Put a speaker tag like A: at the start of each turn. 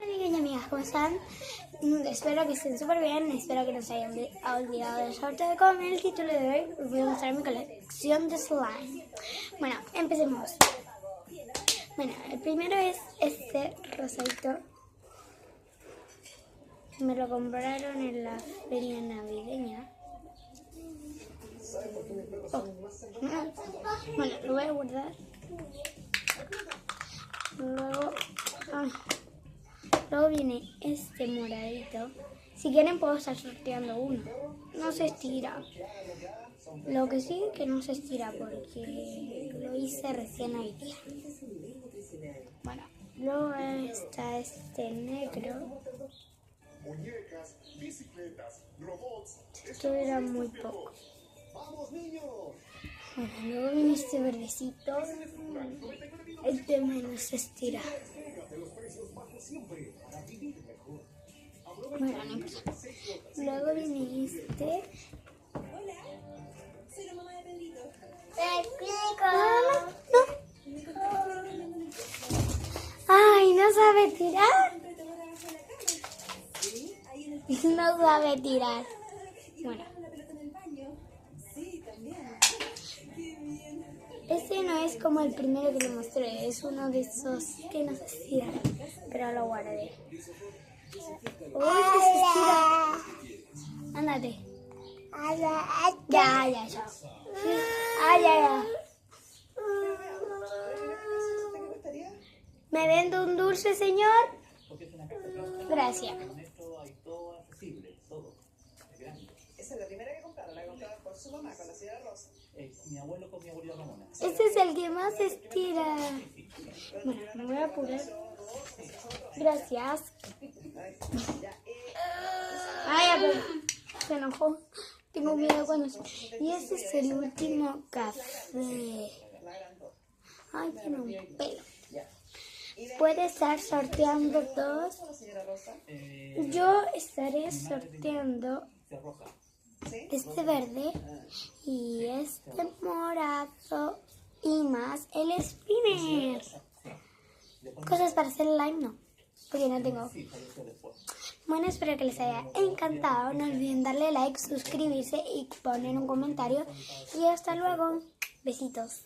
A: Hola y amigas, ¿cómo están? Espero que estén súper bien, espero que no se hayan olvidado del sorteo. Con el título de hoy os voy a mostrar mi colección de slime. Bueno, empecemos. Bueno, el primero es este rosadito. Me lo compraron en la feria navideña. Oh. Bueno, lo voy a guardar. Luego viene este moradito. Si quieren puedo estar sorteando uno. No se estira. Lo que sí que no se estira porque lo hice recién hoy día. Bueno, luego está este negro. Esto era muy poco. Bueno, luego viene este verdecito. Este menos se estira. Bueno, no importa. Luego viene este.
B: Soy la mamá de Pedrito.
A: ¡Te explico! ¡Ay, no sabe tirar! No sabe tirar. Bueno. Este no es como el primero que le mostré, es uno de esos que no se estira, pero lo guardé. ¡Uy, se estira! Ándate. Ya, chao. Ya. ¿Me vende un dulce, señor? Gracias.
B: Esa es la primera que compraron, la compraron por su mamá con la señora Rosa.
C: Mi abuelo con mi abuelita Ramona.
A: Este es el que más se estira. Bueno, me voy a apurar. Gracias. Ay, se enojó. Tengo miedo cuando... Y este es el último café. Ay, tiene un pelo. Puede estar sorteando dos. Yo estaré sorteando este verde y este morado y más el spinner. Cosas para hacer slime no, porque no tengo. Bueno, espero que les haya encantado. No olviden darle like, suscribirse y poner un comentario. Y hasta luego. Besitos.